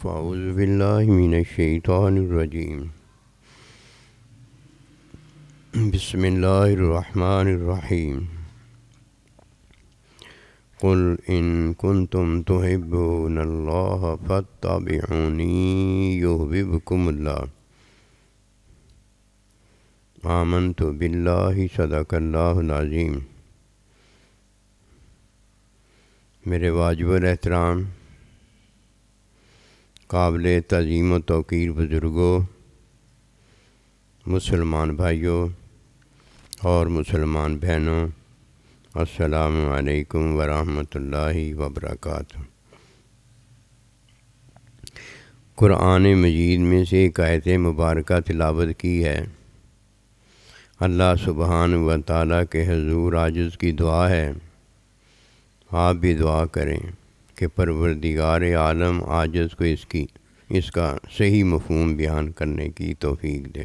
فاعوذ باللہ من الشیطان الرجیم بسم اللہ الرحمن الرحیم قل ان کنتم تحبون اللہ فاتبعونی یحببکم اللہ آمنت باللہ صدق اللہ العظیم۔ میرے واجب الاحترام قابل تعظیم و توقیر بزرگوں، مسلمان بھائیوں اور مسلمان بہنوں، السلام علیکم ورحمۃ اللہ وبرکاتہ۔ قرآن مجید میں سے ایک آیت مبارکہ تلاوت کی ہے۔ اللہ سبحانہ و تعالیٰ کے حضور عاجز کی دعا ہے، آپ بھی دعا کریں کہ پروردگار عالم عاجز کو اس کا صحیح مفہوم بیان کرنے کی توفیق دے۔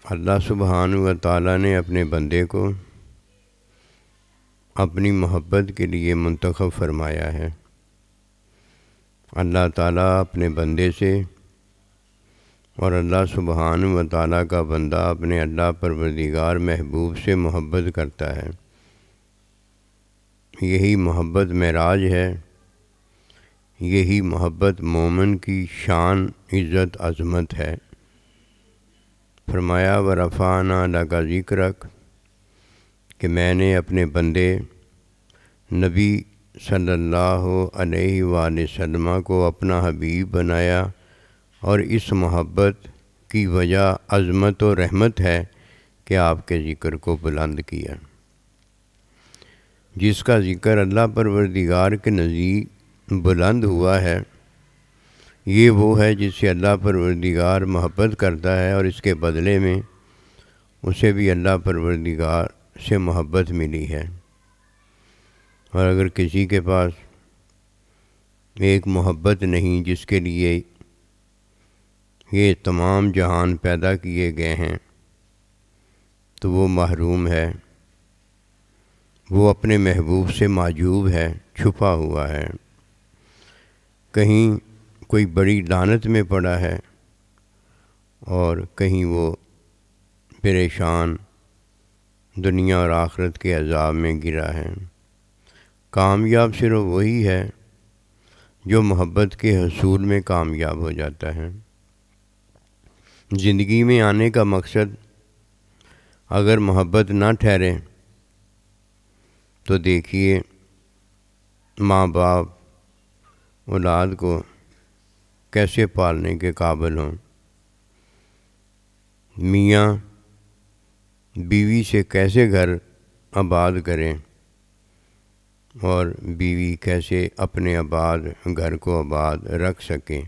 اللہ سبحانہ و تعالیٰ نے اپنے بندے کو اپنی محبت کے لیے منتخب فرمایا ہے۔ اللہ تعالیٰ اپنے بندے سے اور اللہ سبحانہ و تعالیٰ کا بندہ اپنے اللہ پروردگار محبوب سے محبت کرتا ہے۔ یہی محبت معراج ہے، یہی محبت مومن کی شان، عزت، عظمت ہے۔ فرمایا ورفعنا لک ذکرک کہ میں نے اپنے بندے نبی صلی اللہ علیہ وآلہ وسلم کو اپنا حبیب بنایا، اور اس محبت کی وجہ عظمت و رحمت ہے کہ آپ کے ذکر کو بلند کیا۔ جس کا ذکر اللہ پروردگار کے نزدیک بلند ہوا ہے، یہ وہ ہے جس سے اللہ پروردگار محبت کرتا ہے، اور اس کے بدلے میں اسے بھی اللہ پروردگار سے محبت ملی ہے۔ اور اگر کسی کے پاس ایک محبت نہیں جس کے لیے یہ تمام جہان پیدا کیے گئے ہیں، تو وہ محروم ہے، وہ اپنے محبوب سے معجوب ہے، چھپا ہوا ہے، کہیں کوئی بڑی لعنت میں پڑا ہے اور کہیں وہ پریشان دنیا اور آخرت کے عذاب میں گرا ہے۔ کامیاب صرف وہی ہے جو محبت کے حصول میں کامیاب ہو جاتا ہے۔ زندگی میں آنے کا مقصد اگر محبت نہ ٹھہرے تو دیکھیے ماں باپ اولاد کو کیسے پالنے کے قابل ہوں، میاں بیوی سے کیسے گھر آباد کریں، اور بیوی کیسے اپنے آباد گھر کو آباد رکھ سکیں۔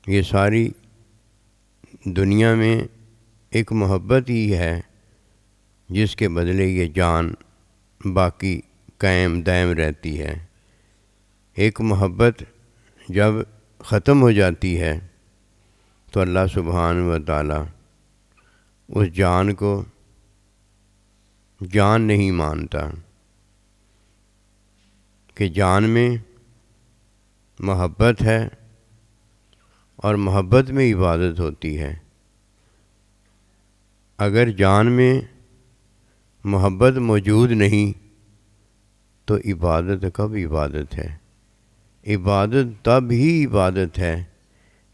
یہ ساری دنیا میں ایک محبت ہی ہے جس کے بدلے یہ جان باقی قائم دائم رہتی ہے۔ ایک محبت جب ختم ہو جاتی ہے تو اللہ سبحانہ و تعالیٰ اس جان کو جان نہیں مانتا، کہ جان میں محبت ہے اور محبت میں عبادت ہوتی ہے۔ اگر جان میں محبت موجود نہیں تو عبادت کب عبادت ہے؟ عبادت تب ہی عبادت ہے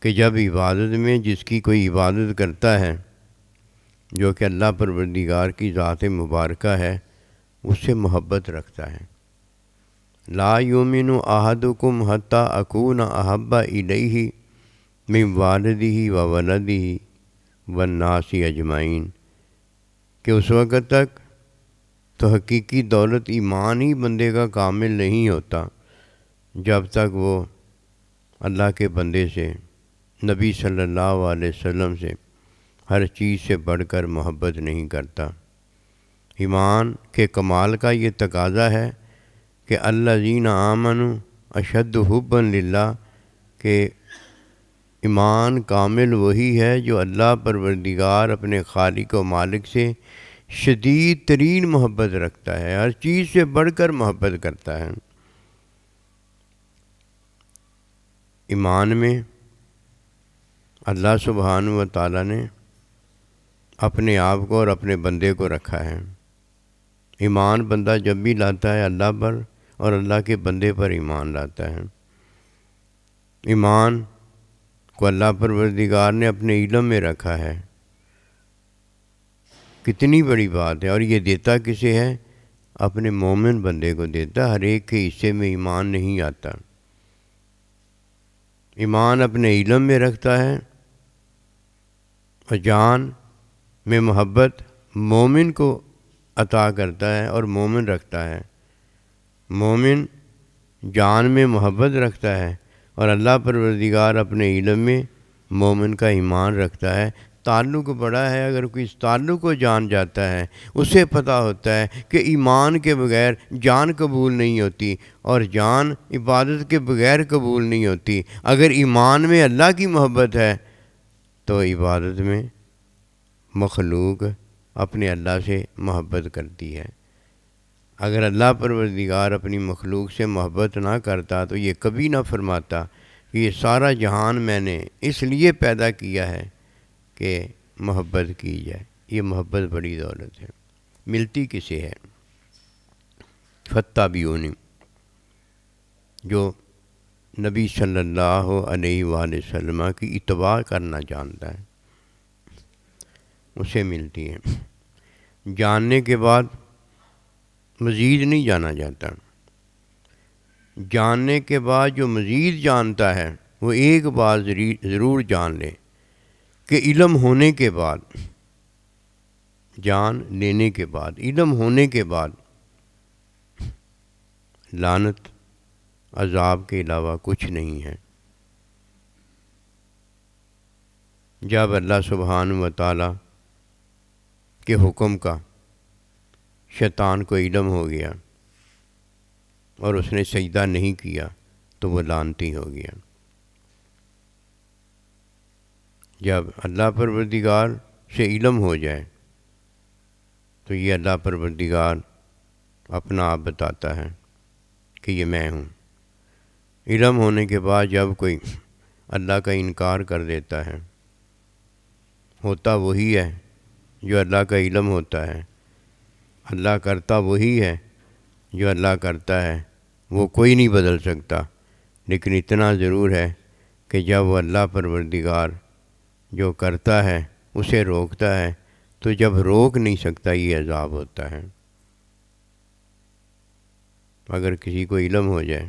کہ جب عبادت میں جس کی کوئی عبادت کرتا ہے، جو کہ اللہ پروردگار کی ذات مبارکہ ہے، اس سے محبت رکھتا ہے۔ لا یؤمن احدکم حتی اکون احب الیہ من والدہ وولدہ والناس اجمعین، کہ اس وقت تک تو حقیقی دولت ایمان ہی بندے کا کامل نہیں ہوتا جب تک وہ اللہ کے بندے سے، نبی صلی اللہ علیہ وسلم سے ہر چیز سے بڑھ کر محبت نہیں کرتا۔ ایمان کے کمال کا یہ تقاضا ہے کہ الذین آمنوا اشد حبا للہ، کہ ایمان کامل وہی ہے جو اللہ پروردگار اپنے خالق و مالک سے شدید ترین محبت رکھتا ہے، ہر چیز سے بڑھ کر محبت کرتا ہے۔ ایمان میں اللہ سبحانہ و تعالیٰ نے اپنے آپ کو اور اپنے بندے کو رکھا ہے۔ ایمان بندہ جب بھی لاتا ہے اللہ پر اور اللہ کے بندے پر ایمان لاتا ہے۔ ایمان کو اللہ پروردگار نے اپنے علم میں رکھا ہے۔ کتنی بڑی بات ہے، اور یہ دیتا کسے ہے؟ اپنے مومن بندے کو دیتا۔ ہر ایک کے حصے میں ایمان نہیں آتا۔ ایمان اپنے علم میں رکھتا ہے اور جان میں محبت مومن کو عطا کرتا ہے اور مومن رکھتا ہے۔ مومن جان میں محبت رکھتا ہے اور اللہ پروردگار اپنے علم میں مومن کا ایمان رکھتا ہے۔ تعلق بڑا ہے، اگر کوئی اس تعلق کو جان جاتا ہے اسے پتہ ہوتا ہے کہ ایمان کے بغیر جان قبول نہیں ہوتی اور جان عبادت کے بغیر قبول نہیں ہوتی۔ اگر ایمان میں اللہ کی محبت ہے تو عبادت میں مخلوق اپنے اللہ سے محبت کرتی ہے۔ اگر اللہ پروردگار اپنی مخلوق سے محبت نہ کرتا تو یہ کبھی نہ فرماتا کہ یہ سارا جہان میں نے اس لیے پیدا کیا ہے کہ محبت کی جائے۔ یہ محبت بڑی دولت ہے، ملتی کسے ہے؟ فتح بیونی، جو نبی صلی اللہ علیہ وآلہ وسلم کی اتباع کرنا جانتا ہے اسے ملتی ہے۔ جاننے کے بعد مزید نہیں جانا جاتا۔ جاننے کے بعد جو مزید جانتا ہے وہ ایک بات ضرور جان لے کہ علم ہونے کے بعد، جان لینے کے بعد، علم ہونے کے بعد لعنت عذاب کے علاوہ کچھ نہیں ہے۔ جب اللہ سبحانہ و تعالیٰ کے حکم کا شیطان کو علم ہو گیا اور اس نے سجدہ نہیں کیا تو وہ لعنتی ہو گیا۔ جب اللہ پروردگار سے علم ہو جائے تو یہ اللہ پروردگار اپنا آپ بتاتا ہے کہ یہ میں ہوں۔ علم ہونے کے بعد جب کوئی اللہ کا انکار کر دیتا ہے، ہوتا وہی ہے جو اللہ کا علم ہوتا ہے، اللہ کرتا وہی ہے جو اللہ کرتا ہے، وہ کوئی نہیں بدل سکتا۔ لیکن اتنا ضرور ہے کہ جب وہ اللہ پروردگار جو کرتا ہے اسے روکتا ہے تو جب روک نہیں سکتا یہ عذاب ہوتا ہے۔ اگر کسی کو علم ہو جائے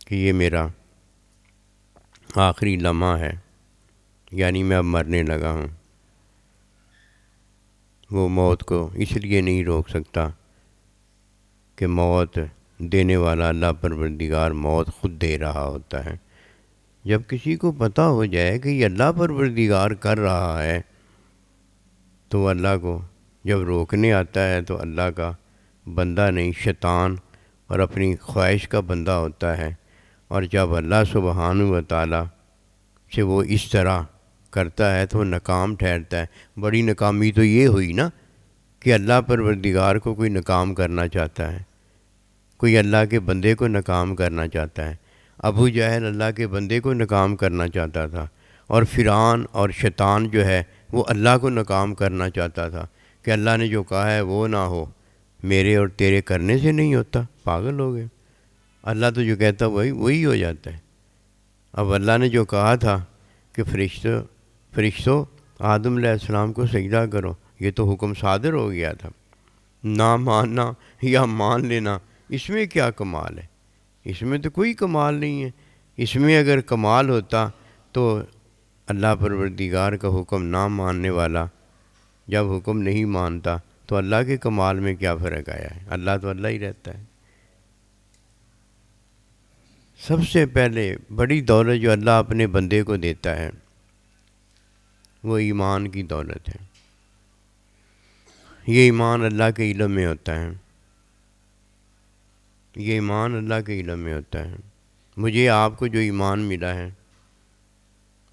کہ یہ میرا آخری لمحہ ہے، یعنی میں اب مرنے لگا ہوں، وہ موت کو اس لیے نہیں روک سکتا کہ موت دینے والا اللہ پروردگار موت خود دے رہا ہوتا ہے۔ جب کسی کو پتہ ہو جائے کہ یہ اللہ پروردگار کر رہا ہے تو وہ اللہ کو جب روکنے آتا ہے تو اللہ کا بندہ نہیں، شیطان اور اپنی خواہش کا بندہ ہوتا ہے۔ اور جب اللہ سبحانہ و تعالیٰ سے وہ اس طرح کرتا ہے تو وہ ناکام ٹھہرتا ہے۔ بڑی ناکامی تو یہ ہوئی نا کہ اللہ پروردگار کو کوئی ناکام کرنا چاہتا ہے، کوئی اللہ کے بندے کو ناکام کرنا چاہتا ہے۔ ابو جہل اللہ کے بندے کو ناکام کرنا چاہتا تھا، اور فرعون اور شیطان جو ہے وہ اللہ کو ناکام کرنا چاہتا تھا کہ اللہ نے جو کہا ہے وہ نہ ہو، میرے اور تیرے کرنے سے نہیں ہوتا۔ پاگل ہو گئے، اللہ تو جو کہتا وہی ہو جاتا ہے۔ اب اللہ نے جو کہا تھا کہ فرشتوں آدم علیہ السلام کو سجدہ کرو، یہ تو حکم صادر ہو گیا تھا۔ نہ ماننا یا مان لینا، اس میں کیا کمال ہے؟ اس میں تو کوئی کمال نہیں ہے۔ اس میں اگر کمال ہوتا تو اللہ پروردگار کا حکم نہ ماننے والا جب حکم نہیں مانتا تو اللہ کے کمال میں کیا فرق آیا ہے؟ اللہ تو اللہ ہی رہتا ہے۔ سب سے پہلے بڑی دولت جو اللہ اپنے بندے کو دیتا ہے وہ ایمان کی دولت ہے۔ یہ ایمان اللہ کے علم میں ہوتا ہے، یہ ایمان اللہ کے علم میں ہوتا ہے۔ مجھے آپ کو جو ایمان ملا ہے،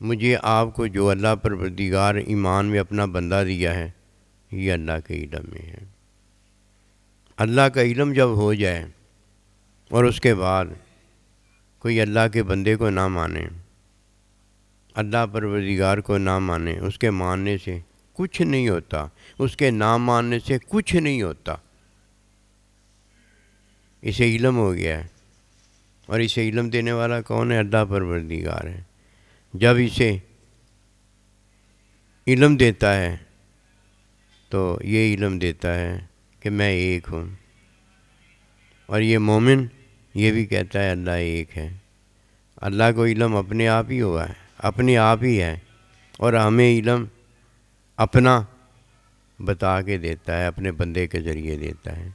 مجھے آپ کو جو اللہ پروردگار ایمان میں اپنا بندہ دیا ہے، یہ اللہ کے علم میں ہے۔ اللہ کا علم جب ہو جائے اور اس کے بعد کوئی اللہ کے بندے کو نہ مانے، اللہ پروردگار کو نہ مانے، اس کے ماننے سے کچھ نہیں ہوتا، اس کے نہ ماننے سے کچھ نہیں ہوتا۔ اسے علم ہو گیا ہے، اور اسے علم دینے والا کون ہے؟ اللہ پروردگار ہے۔ جب اسے علم دیتا ہے تو یہ علم دیتا ہے کہ میں ایک ہوں، اور یہ مومن یہ بھی کہتا ہے اللہ ایک ہے۔ اللہ کو علم اپنے آپ ہی ہوا ہے، اپنے آپ ہی ہے، اور ہمیں علم اپنا بتا کے دیتا ہے، اپنے بندے کے ذریعے دیتا ہے۔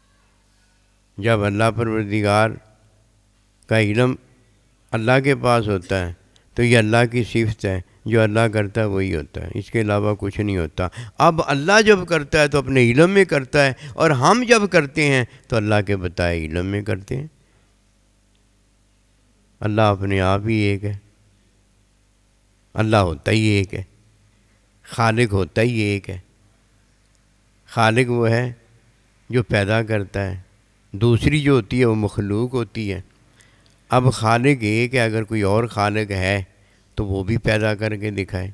جب اللہ پروردگار کا علم اللہ کے پاس ہوتا ہے تو یہ اللہ کی صفت ہے، جو اللہ کرتا ہے وہی ہوتا ہے، اس کے علاوہ کچھ نہیں ہوتا۔ اب اللہ جب کرتا ہے تو اپنے علم میں کرتا ہے، اور ہم جب کرتے ہیں تو اللہ کے بتائے علم میں کرتے ہیں۔ اللہ اپنے آپ ہی ایک ہے، اللہ ہوتا ہی ایک ہے، خالق ہوتا ہی ایک ہے۔ خالق وہ ہے جو پیدا کرتا ہے، دوسری جو ہوتی ہے وہ مخلوق ہوتی ہے۔ اب خالق ایک ہے، اگر کوئی اور خالق ہے تو وہ بھی پیدا کر کے دکھائے۔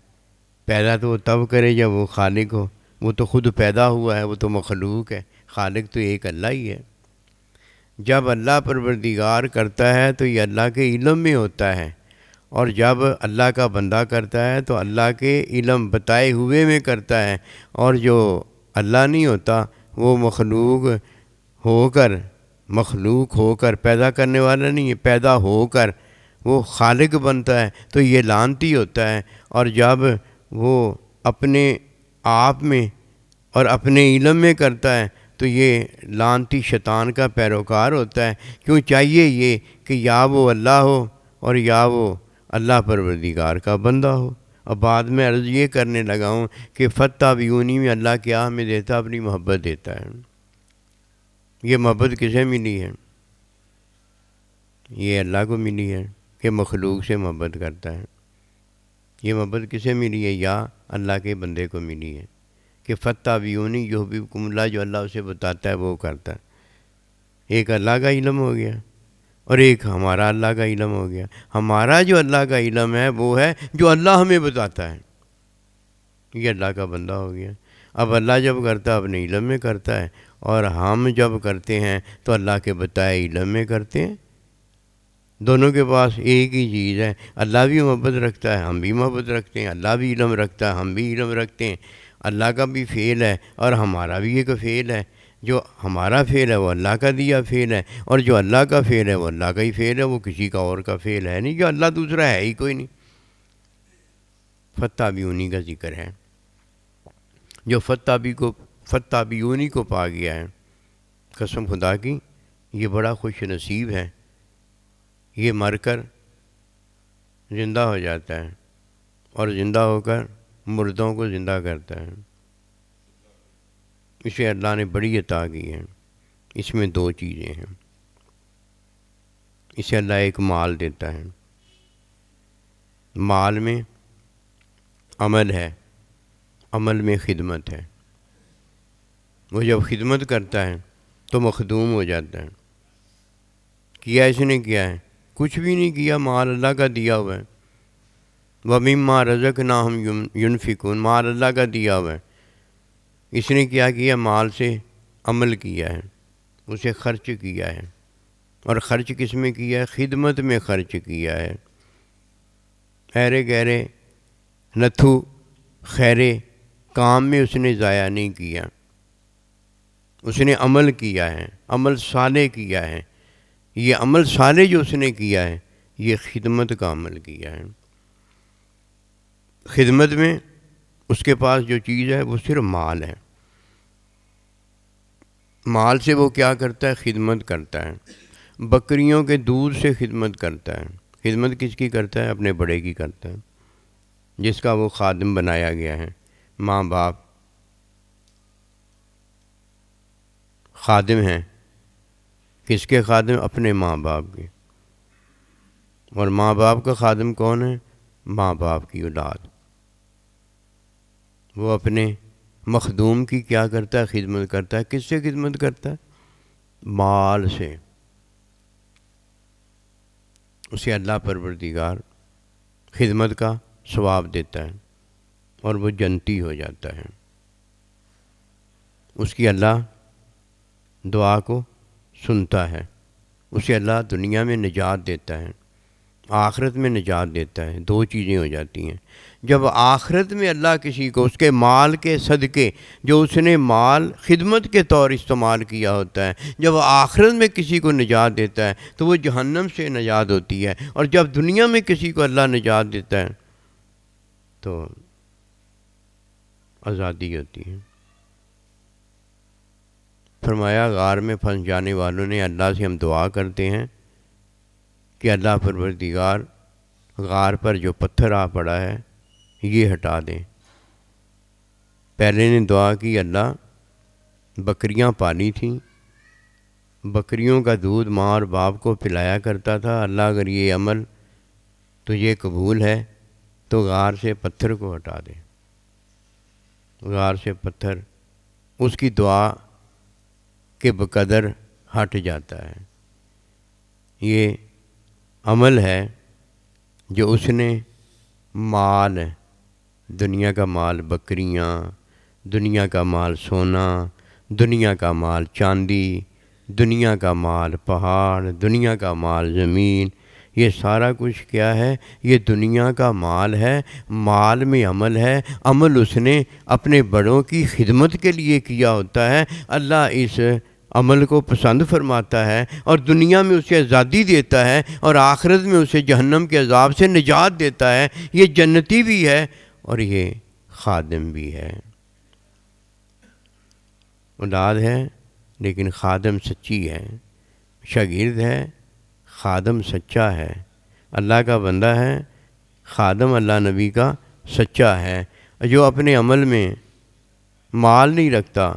پیدا تو وہ تب کرے جب وہ خالق ہو، وہ تو خود پیدا ہوا ہے، وہ تو مخلوق ہے۔ خالق تو ایک اللہ ہی ہے۔ جب اللہ پروردگار کرتا ہے تو یہ اللہ کے علم میں ہوتا ہے، اور جب اللہ کا بندہ کرتا ہے تو اللہ کے علم بتائے ہوئے میں کرتا ہے، اور جو اللہ نہیں ہوتا وہ مخلوق ہو کر پیدا کرنے والا نہیں ہے، پیدا ہو کر وہ خالق بنتا ہے تو یہ لعنتی ہوتا ہے۔ اور جب وہ اپنے آپ میں اور اپنے علم میں کرتا ہے تو یہ لعنتی شیطان کا پیروکار ہوتا ہے۔ کیوں چاہیے یہ کہ یا وہ اللہ ہو اور یا وہ اللہ پروردگار کا بندہ ہو۔ اور بعد میں عرض یہ کرنے لگا ہوں کہ فتح بیونی میں اللہ کیا ہمیں دیتا؟ اپنی محبت دیتا ہے۔ یہ محبت کسے ملی ہے؟ یہ اللہ کو ملی ہے کہ مخلوق سے محبت کرتا ہے۔ یہ محبت کسے ملی ہے؟ یا اللہ کے بندے کو ملی ہے کہ فتح بیونی یحببکم اللہ، جو اللہ اسے بتاتا ہے وہ کرتا ہے۔ ایک اللہ کا علم ہو گیا اور ایک ہمارا اللہ کا علم ہو گیا۔ ہمارا جو اللہ کا علم ہے وہ ہے جو اللہ ہمیں بتاتا ہے، یہ اللہ کا بندہ ہو گیا۔ اب اللہ جب کرتا ہے اپنے علم میں کرتا ہے، اور ہم جب کرتے ہیں تو اللہ کے بتائے علم میں کرتے ہیں۔ دونوں کے پاس ایک ہی چیز ہے، اللہ بھی محبت رکھتا ہے، ہم بھی محبت رکھتے ہیں، اللہ بھی علم رکھتا ہے، ہم بھی علم رکھتے ہیں۔ اللہ کا بھی فعل ہے اور ہمارا بھی ایک فعل ہے۔ جو ہمارا فعل ہے وہ اللہ کا دیا فعل ہے، اور جو اللہ کا فعل ہے وہ اللہ کا ہی فعل ہے، وہ کسی کا اور کا فعل ہے نہیں، جو اللہ دوسرا ہے ہی کوئی نہیں۔ فتح بھی انہی کا ذکر ہے، جو فتح بھی انہی کو پا گیا ہے۔ قسم خدا کی یہ بڑا خوش نصیب ہے، یہ مر کر زندہ ہو جاتا ہے اور زندہ ہو کر مردوں کو زندہ کرتا ہے۔ اسے اللہ نے بڑی عطا کی ہے۔ اس میں دو چیزیں ہیں۔ اسے اللہ ایک مال دیتا ہے، مال میں عمل ہے، عمل میں خدمت ہے۔ وہ جب خدمت کرتا ہے تو مخدوم ہو جاتا ہے۔ کیا اس نے کیا ہے؟ کچھ بھی نہیں کیا، مال اللہ کا دیا ہوا ہے۔ وَمِمَّا رَزَقْنَاهُمْ يُنْفِقُونَ، مال اللہ کا دیا ہوا ہے۔ اس نے کیا کیا؟ مال سے عمل کیا ہے، اسے خرچ کیا ہے، اور خرچ کس میں کیا ہے؟ خدمت میں خرچ کیا ہے۔ ایرے گہرے نتھو خیرے کام میں اس نے ضائع نہیں کیا، اس نے عمل کیا ہے، عمل صالح کیا ہے۔ یہ عمل صالح جو اس نے کیا ہے یہ خدمت کا عمل کیا ہے۔ خدمت میں اس کے پاس جو چیز ہے وہ صرف مال ہے۔ مال سے وہ کیا کرتا ہے؟ خدمت کرتا ہے۔ بکریوں کے دودھ سے خدمت کرتا ہے۔ خدمت کس کی کرتا ہے؟ اپنے بڑے کی کرتا ہے، جس کا وہ خادم بنایا گیا ہے۔ ماں باپ خادم ہیں، کس کے خادم؟ اپنے ماں باپ کے۔ اور ماں باپ کا خادم کون ہے؟ ماں باپ کی اولاد۔ وہ اپنے مخدوم کی کیا کرتا ہے؟ خدمت کرتا ہے۔ کس سے خدمت کرتا ہے؟ مال سے۔ اسے اللہ پروردگار خدمت کا ثواب دیتا ہے اور وہ جنتی ہو جاتا ہے۔ اس کی اللہ دعا کو سنتا ہے، اسے اللہ دنیا میں نجات دیتا ہے، آخرت میں نجات دیتا ہے۔ دو چیزیں ہو جاتی ہیں۔ جب آخرت میں اللہ کسی کو اس کے مال کے صدقے، جو اس نے مال خدمت کے طور استعمال کیا ہوتا ہے، جب آخرت میں کسی کو نجات دیتا ہے تو وہ جہنم سے نجات ہوتی ہے، اور جب دنیا میں کسی کو اللہ نجات دیتا ہے تو آزادی ہوتی ہے۔ فرمایا غار میں پھنس جانے والوں نے اللہ سے ہم دعا کرتے ہیں کہ اللہ پروردگار غار پر جو پتھر آ پڑا ہے یہ ہٹا دیں۔ پہلے نے دعا کی اللہ بکریاں پالی تھیں، بکریوں کا دودھ ماں اور باپ کو پلایا کرتا تھا، اللہ اگر یہ عمل تو یہ قبول ہے تو غار سے پتھر کو ہٹا دیں۔ غار سے پتھر اس کی دعا کے بقدر ہٹ جاتا ہے۔ یہ عمل ہے جو اس نے مال، دنیا کا مال بکریاں، دنیا کا مال سونا، دنیا کا مال چاندی، دنیا کا مال پہاڑ، دنیا کا مال زمین، یہ سارا کچھ کیا ہے؟ یہ دنیا کا مال ہے۔ مال میں عمل ہے، عمل اس نے اپنے بڑوں کی خدمت کے لیے کیا ہوتا ہے۔ اللہ اس عمل کو پسند فرماتا ہے اور دنیا میں اسے آزادی دیتا ہے اور آخرت میں اسے جہنم کے عذاب سے نجات دیتا ہے۔ یہ جنتی بھی ہے اور یہ خادم بھی ہے۔ اولاد ہے لیکن خادم سچی ہے، شاگرد ہے، خادم سچا ہے، اللہ کا بندہ ہے، خادم اللہ نبی کا سچا ہے۔ جو اپنے عمل میں مال نہیں رکھتا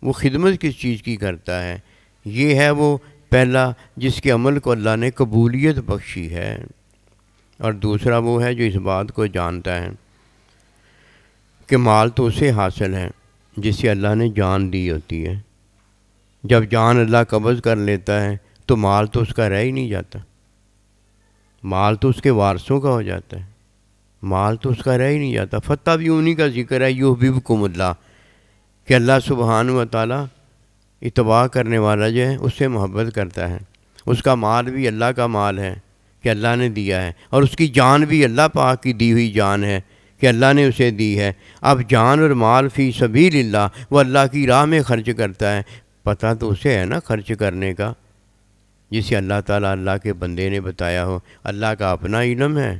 وہ خدمت کس چیز کی کرتا ہے؟ یہ ہے وہ پہلا جس کے عمل کو اللہ نے قبولیت بخشی ہے، اور دوسرا وہ ہے جو اس بات کو جانتا ہے کہ مال تو اسے حاصل ہے جس سے اللہ نے جان دی ہوتی ہے۔ جب جان اللہ قبض کر لیتا ہے تو مال تو اس کا رہ ہی نہیں جاتا، مال تو اس کے وارثوں کا ہو جاتا ہے، مال تو اس کا رہ ہی نہیں جاتا۔ فتح بھی انہی کا ذکر ہے، یحببکم اللہ، کہ اللہ سبحانہ و تعالیٰ اتباع کرنے والا جو ہے اس سے محبت کرتا ہے۔ اس کا مال بھی اللہ کا مال ہے کہ اللہ نے دیا ہے، اور اس کی جان بھی اللہ پاک کی دی ہوئی جان ہے کہ اللہ نے اسے دی ہے۔ اب جان اور مال فی سبیل اللہ، وہ اللہ کی راہ میں خرچ کرتا ہے، پتہ تو اسے ہے نا خرچ کرنے کا، جسے اللہ تعالیٰ اللہ کے بندے نے بتایا ہو۔ اللہ کا اپنا علم ہے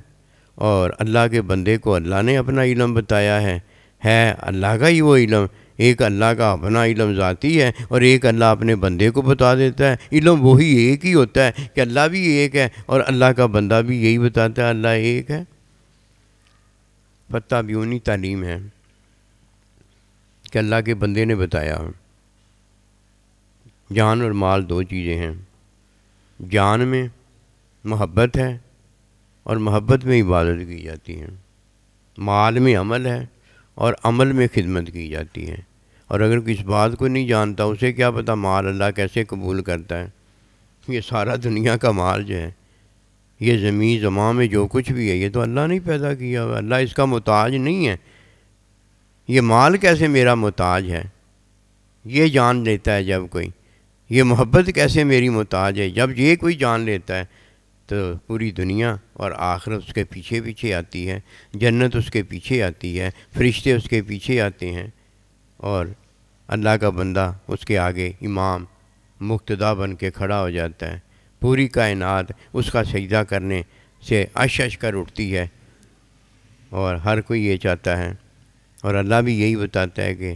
اور اللہ کے بندے کو اللہ نے اپنا علم بتایا ہے اللہ کا ہی وہ علم۔ ایک اللہ کا اپنا علم ذاتی ہے اور ایک اللہ اپنے بندے کو بتا دیتا ہے۔ علم وہی ایک ہی ہوتا ہے کہ اللہ بھی ایک ہے اور اللہ کا بندہ بھی یہی بتاتا ہے اللہ ایک ہے۔ فتح بیونی تعلیم ہے کہ اللہ کے بندے نے بتایا۔ جان اور مال دو چیزیں ہیں، جان میں محبت ہے اور محبت میں عبادت کی جاتی ہے، مال میں عمل ہے اور عمل میں خدمت کی جاتی ہے۔ اور اگر کوئی اس بات کو نہیں جانتا، اسے کیا پتہ مال اللہ کیسے قبول کرتا ہے؟ یہ سارا دنیا کا مال جو ہے، یہ زمین زمان میں جو کچھ بھی ہے، یہ تو اللہ نے پیدا کیا ہوا، اللہ اس کا محتاج نہیں ہے۔ یہ مال کیسے میرا محتاج ہے؟ یہ جان لیتا ہے جب کوئی، یہ محبت کیسے میری محتاج ہے؟ جب یہ کوئی جان لیتا ہے تو پوری دنیا اور آخرت اس کے پیچھے پیچھے آتی ہے، جنت اس کے پیچھے آتی ہے، فرشتے اس کے پیچھے آتے ہیں، اور اللہ کا بندہ اس کے آگے امام مقتدا بن کے کھڑا ہو جاتا ہے۔ پوری کائنات اس کا سجدہ کرنے سے عش عش کر اٹھتی ہے، اور ہر کوئی یہ چاہتا ہے، اور اللہ بھی یہی بتاتا ہے کہ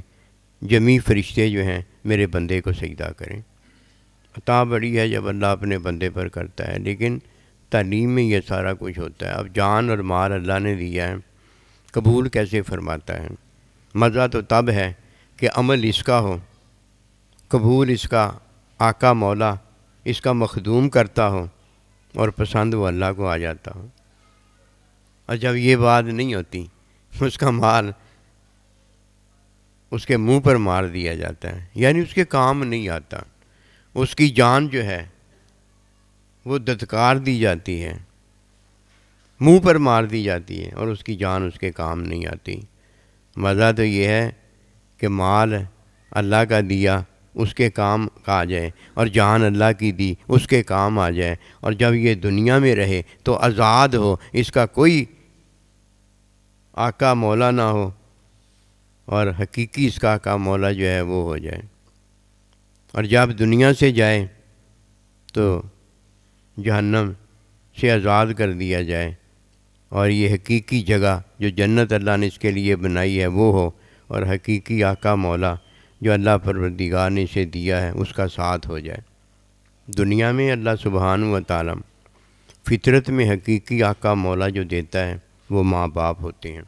جمیع فرشتے جو ہیں میرے بندے کو سجدہ کریں۔ عطا بڑی ہے جب اللہ اپنے بندے پر کرتا ہے، لیکن تعلیم میں یہ سارا کچھ ہوتا ہے۔ اب جان اور مال اللہ نے دیا ہے، قبول کیسے فرماتا ہے؟ مزہ تو تب ہے کہ عمل اس کا ہو، قبول اس کا آقا مولا اس کا مخدوم کرتا ہو، اور پسند وہ اللہ کو آ جاتا ہو۔ اور جب یہ بات نہیں ہوتی، اس کا مال اس کے منہ پر مار دیا جاتا ہے، یعنی اس کے کام نہیں آتا، اس کی جان جو ہے وہ دھتکار دی جاتی ہے، منہ پر مار دی جاتی ہے اور اس کی جان اس کے کام نہیں آتی۔ مزہ تو یہ ہے کہ مال اللہ کا دیا اس کے کام آ جائے، اور جان اللہ کی دی اس کے کام آ جائے، اور جب یہ دنیا میں رہے تو آزاد ہو، اس کا کوئی آقا مولا نہ ہو، اور حقیقی اس کا آقا مولا جو ہے وہ ہو جائے۔ اور جب دنیا سے جائے تو جہنم سے آزاد کر دیا جائے، اور یہ حقیقی جگہ جو جنت اللہ نے اس کے لیے بنائی ہے وہ ہو، اور حقیقی آقا مولا جو اللہ پروردگار نے اسے دیا ہے اس کا ساتھ ہو جائے۔ دنیا میں اللہ سبحانہ و تعالی فطرت میں حقیقی آقا مولا جو دیتا ہے وہ ماں باپ ہوتے ہیں۔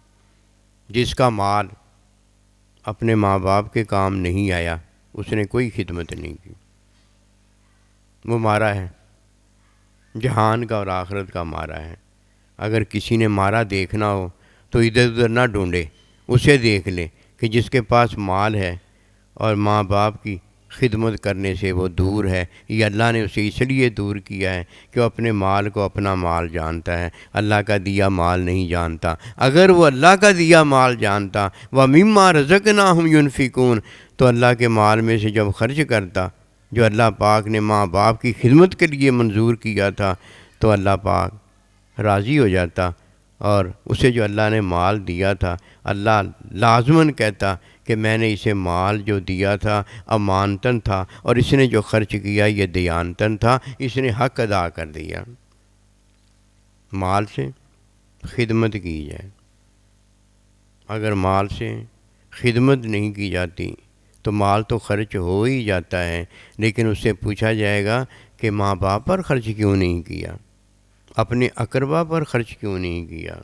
جس کا مال اپنے ماں باپ کے کام نہیں آیا اس نے کوئی خدمت نہیں کی، وہ مارا ہے، جہان کا اور آخرت کا مارا ہے۔ اگر کسی نے مارا دیکھنا ہو تو ادھر ادھر نہ ڈھونڈے، اسے دیکھ لے کہ جس کے پاس مال ہے اور ماں باپ کی خدمت کرنے سے وہ دور ہے۔ یہ اللہ نے اسے اس لیے دور کیا ہے کہ وہ اپنے مال کو اپنا مال جانتا ہے، اللہ کا دیا مال نہیں جانتا۔ اگر وہ اللہ کا دیا مال جانتا، وَمِمَّا رَزَقْنَاهُمْ يُنْفِقُونَ، تو اللہ کے مال میں سے جب خرچ کرتا جو اللہ پاک نے ماں باپ کی خدمت کے لیے منظور کیا تھا، تو اللہ پاک راضی ہو جاتا، اور اسے جو اللہ نے مال دیا تھا اللہ لازماً کہتا کہ میں نے اسے مال جو دیا تھا امانتاً تھا، اور اس نے جو خرچ کیا یہ دیانتاً تھا، اس نے حق ادا کر دیا۔ مال سے خدمت کی جائے، اگر مال سے خدمت نہیں کی جاتی تو مال تو خرچ ہو ہی جاتا ہے، لیکن اس سے پوچھا جائے گا کہ ماں باپ پر خرچ کیوں نہیں کیا، اپنے اقربا پر خرچ کیوں نہیں کیا،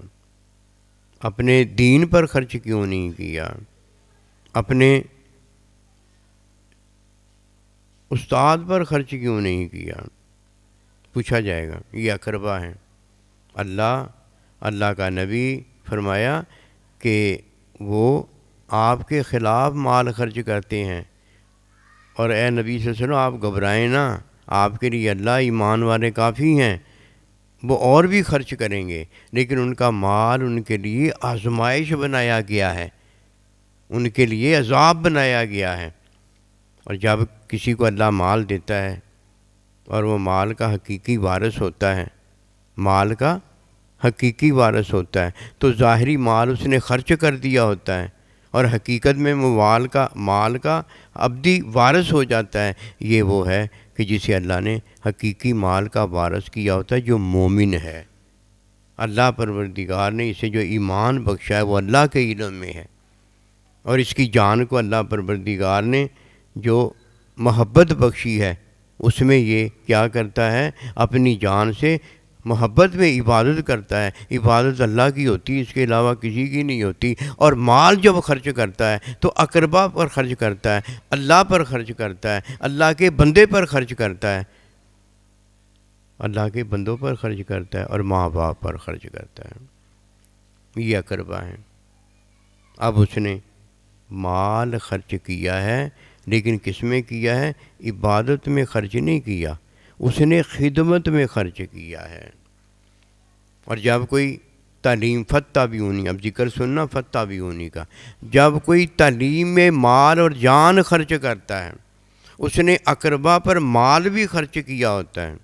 اپنے دین پر خرچ کیوں نہیں کیا، اپنے استاد پر خرچ کیوں نہیں کیا، پوچھا جائے گا۔ یہ اقربا ہیں۔ اللہ کا نبی فرمایا کہ وہ آپ کے خلاف مال خرچ کرتے ہیں، اور اے نبی صلی اللہ علیہ وسلم آپ گھبرائیں نہ، آپ کے لیے اللہ ایمان والے کافی ہیں، وہ اور بھی خرچ کریں گے، لیکن ان کا مال ان کے لیے آزمائش بنایا گیا ہے، ان کے لیے عذاب بنایا گیا ہے۔ اور جب کسی کو اللہ مال دیتا ہے اور وہ مال کا حقیقی وارث ہوتا ہے، مال کا حقیقی وارث ہوتا ہے، تو ظاہری مال اس نے خرچ کر دیا ہوتا ہے، اور حقیقت میں وہ مال کا ابدی وارث ہو جاتا ہے۔ یہ وہ ہے کہ جسے اللہ نے حقیقی مال کا وارث کیا ہوتا ہے، جو مومن ہے۔ اللہ پروردگار نے اسے جو ایمان بخشا ہے وہ اللہ کے علم میں ہے، اور اس کی جان کو اللہ پروردگار نے جو محبت بخشی ہے اس میں یہ کیا کرتا ہے، اپنی جان سے محبت میں عبادت کرتا ہے۔ عبادت اللہ کی ہوتی ہے، اس کے علاوہ کسی کی نہیں ہوتی۔ اور مال جب خرچ کرتا ہے تو اقربا پر خرچ کرتا ہے، اللہ پر خرچ کرتا ہے، اللہ کے بندے پر خرچ کرتا ہے، اللہ کے بندوں پر خرچ کرتا ہے، اور ماں باپ پر خرچ کرتا ہے۔ یہ اقربا ہیں۔ اب اس نے مال خرچ کیا ہے، لیکن کس میں کیا ہے؟ عبادت میں خرچ نہیں کیا، اس نے خدمت میں خرچ کیا ہے۔ اور جب کوئی تعلیم فتح بھی ہونی، اب ذکر سننا فتح بھی ہونی کا، جب کوئی تعلیم میں مال اور جان خرچ کرتا ہے اس نے اقربا پر مال بھی خرچ کیا ہوتا ہے،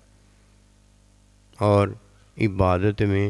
اور عبادت میں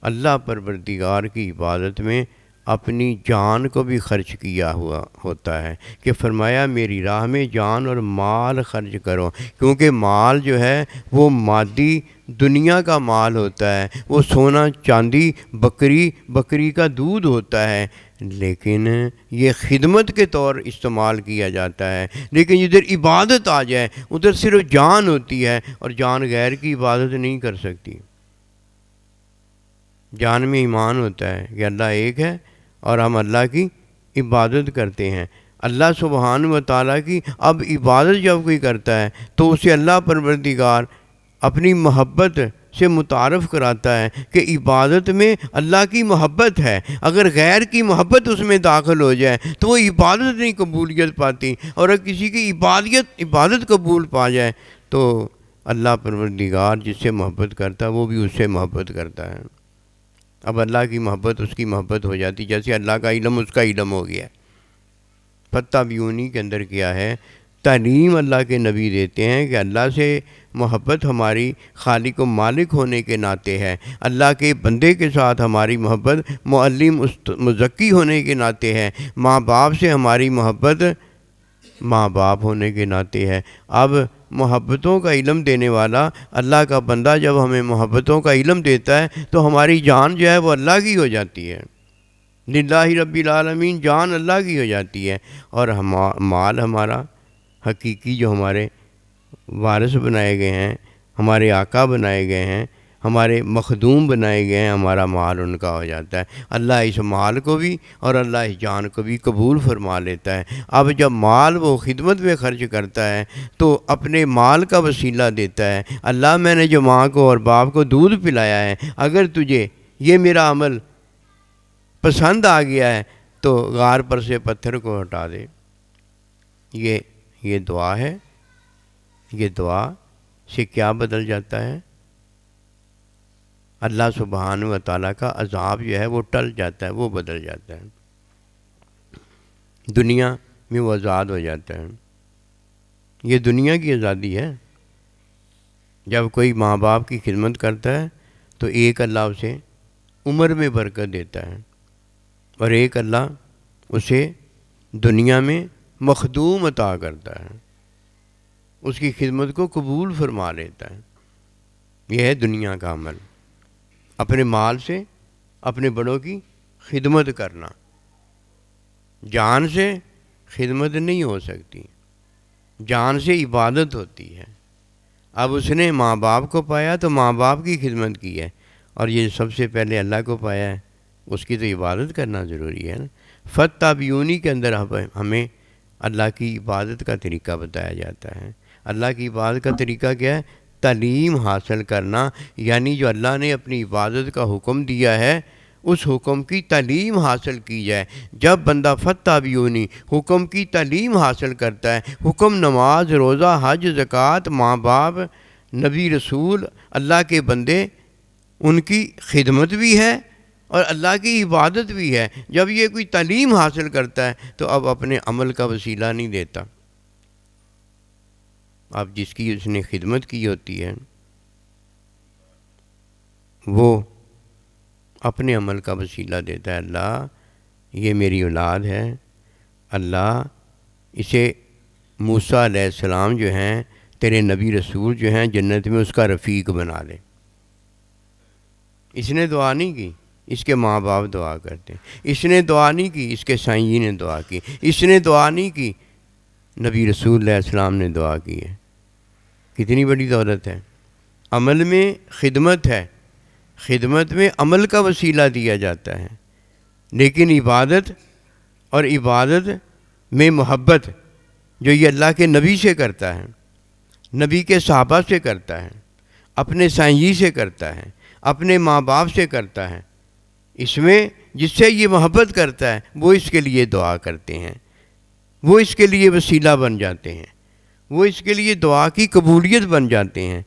اللہ پروردگار کی عبادت میں اپنی جان کو بھی خرچ کیا ہوا ہوتا ہے، کہ فرمایا میری راہ میں جان اور مال خرچ کرو، کیونکہ مال جو ہے وہ مادی دنیا کا مال ہوتا ہے، وہ سونا چاندی بکری کا دودھ ہوتا ہے، لیکن یہ خدمت کے طور استعمال کیا جاتا ہے۔ لیکن ادھر عبادت آ جائے ادھر صرف جان ہوتی ہے، اور جان غیر کی عبادت نہیں کر سکتی۔ جان میں ایمان ہوتا ہے کہ اللہ ایک ہے اور ہم اللہ کی عبادت کرتے ہیں۔ اللہ سبحانہ و تعالیٰ کی اب عبادت جب کوئی کرتا ہے تو اسے اللہ پروردگار اپنی محبت سے متعارف کراتا ہے کہ عبادت میں اللہ کی محبت ہے۔ اگر غیر کی محبت اس میں داخل ہو جائے تو وہ عبادت نہیں قبولیت پاتی، اور اگر کسی کی عبادت قبول پا جائے تو اللہ پروردگار جس سے محبت کرتا ہے وہ بھی اس سے محبت کرتا ہے۔ اب اللہ کی محبت اس کی محبت ہو جاتی، جیسے اللہ کا علم اس کا علم ہو گیا۔ فتبعونی کے اندر کیا ہے؟ تعلیم اللہ کے نبی دیتے ہیں کہ اللہ سے محبت ہماری خالق و مالک ہونے کے ناطے ہے، اللہ کے بندے کے ساتھ ہماری محبت معلم مزکی ہونے کے ناطے ہے، ماں باپ سے ہماری محبت ماں باپ ہونے کے ناطے ہے۔ اب محبتوں کا علم دینے والا اللہ کا بندہ جب ہمیں محبتوں کا علم دیتا ہے تو ہماری جان جو ہے وہ اللہ کی ہو جاتی ہے، للہ رب العالمین، جان اللہ کی ہو جاتی ہے، اور مال ہمارا حقیقی جو ہمارے وارث بنائے گئے ہیں، ہمارے آقا بنائے گئے ہیں، ہمارے مخدوم بنائے گئے ہیں، ہمارا مال ان کا ہو جاتا ہے۔ اللہ اس مال کو بھی اور اللہ اس جان کو بھی قبول فرما لیتا ہے۔ اب جب مال وہ خدمت میں خرچ کرتا ہے تو اپنے مال کا وسیلہ دیتا ہے، اللہ میں نے جو ماں کو اور باپ کو دودھ پلایا ہے، اگر تجھے یہ میرا عمل پسند آ گیا ہے تو غار پر سے پتھر کو ہٹا دے۔ یہ دعا ہے۔ یہ دعا سے کیا بدل جاتا ہے؟ اللہ سبحانہ و تعالیٰ کا عذاب جو ہے وہ ٹل جاتا ہے، وہ بدل جاتا ہے، دنیا میں وہ آزاد ہو جاتا ہے۔ یہ دنیا کی آزادی ہے۔ جب کوئی ماں باپ کی خدمت کرتا ہے تو ایک اللہ اسے عمر میں برکت دیتا ہے، اور ایک اللہ اسے دنیا میں مخدوم عطا کرتا ہے، اس کی خدمت کو قبول فرما لیتا ہے۔ یہ ہے دنیا کا عمل، اپنے مال سے اپنے بڑوں کی خدمت کرنا۔ جان سے خدمت نہیں ہو سکتی، جان سے عبادت ہوتی ہے۔ اب اس نے ماں باپ کو پایا تو ماں باپ کی خدمت کی ہے، اور یہ سب سے پہلے اللہ کو پایا ہے، اس کی تو عبادت کرنا ضروری ہے نا۔ فتبعونی کے اندر ہمیں اللہ کی عبادت کا طریقہ بتایا جاتا ہے۔ اللہ کی عبادت کا طریقہ کیا ہے؟ تعلیم حاصل کرنا، یعنی جو اللہ نے اپنی عبادت کا حکم دیا ہے اس حکم کی تعلیم حاصل کی جائے۔ جب بندہ فتبعونی حکم کی تعلیم حاصل کرتا ہے، حکم نماز، روزہ، حج، زکوٰۃ، ماں باپ، نبی رسول، اللہ کے بندے، ان کی خدمت بھی ہے اور اللہ کی عبادت بھی ہے۔ جب یہ کوئی تعلیم حاصل کرتا ہے تو اب اپنے عمل کا وسیلہ نہیں دیتا۔ اب جس کی اس نے خدمت کی ہوتی ہے وہ اپنے عمل کا وسیلہ دیتا ہے، اللہ یہ میری اولاد ہے، اللہ اسے موسیٰ علیہ السلام جو ہیں تیرے نبی رسول جو ہیں جنت میں اس کا رفیق بنا لے۔ اس نے دعا نہیں کی، اس کے ماں باپ دعا کرتے ہیں۔ اس نے دعا نہیں کی، اس کے سائیں جی نے دعا کی۔ اس نے دعا نہیں کی، نبی رسول علیہ السلام نے دعا کی ہے۔ کتنی بڑی دولت ہے۔ عمل میں خدمت ہے، خدمت میں عمل کا وسیلہ دیا جاتا ہے، لیکن عبادت اور عبادت میں محبت جو یہ اللہ کے نبی سے کرتا ہے، نبی کے صحابہ سے کرتا ہے، اپنے سائیں جی سے کرتا ہے، اپنے ماں باپ سے کرتا ہے، اس میں جس سے یہ محبت کرتا ہے وہ اس کے لیے دعا کرتے ہیں، وہ اس کے لیے وسیلہ بن جاتے ہیں، وہ اس کے لیے دعا کی قبولیت بن جاتے ہیں۔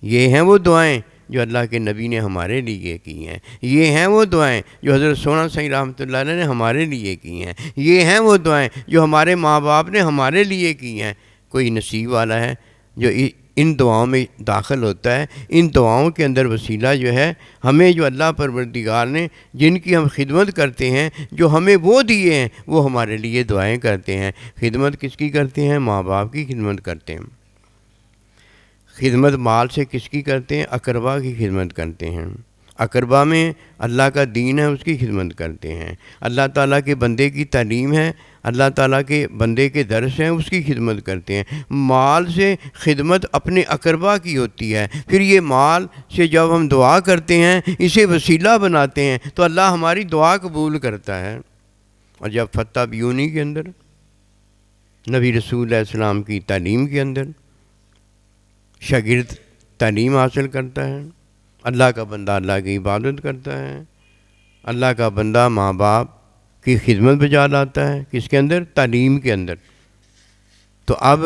یہ ہیں وہ دعائیں جو اللہ کے نبی نے ہمارے لیے کی ہیں، یہ ہیں وہ دعائیں جو حضرت سونا سنگھ رحمۃ اللہ علیہ نے ہمارے لیے کی ہیں، یہ ہیں وہ دعائیں جو ہمارے ماں باپ نے ہمارے لیے کی ہیں۔ کوئی نصیب والا ہے جو ان دعاؤں میں داخل ہوتا ہے۔ ان دعاؤں کے اندر وسیلہ جو ہے ہمیں جو اللہ پروردگار نے جن کی ہم خدمت کرتے ہیں، جو ہمیں وہ دیے ہیں، وہ ہمارے لیے دعائیں کرتے ہیں۔ خدمت کس کی کرتے ہیں؟ ماں باپ کی خدمت کرتے ہیں۔ خدمت مال سے کس کی کرتے ہیں؟ اقربا کی خدمت کرتے ہیں۔ اقربا میں اللہ کا دین ہے، اس کی خدمت کرتے ہیں۔ اللہ تعالیٰ کے بندے کی تعلیم ہے، اللہ تعالیٰ کے بندے کے درس ہیں، اس کی خدمت کرتے ہیں۔ مال سے خدمت اپنے اقربا کی ہوتی ہے۔ پھر یہ مال سے جب ہم دعا کرتے ہیں، اسے وسیلہ بناتے ہیں تو اللہ ہماری دعا قبول کرتا ہے۔ اور جب فتبعونی کے اندر، نبی رسول علیہ السلام کی تعلیم کے اندر شاگرد تعلیم حاصل کرتا ہے، اللہ کا بندہ اللہ کی عبادت کرتا ہے، اللہ کا بندہ ماں باپ کی خدمت بجا لاتا ہے، کس کے اندر؟ تعلیم کے اندر، تو اب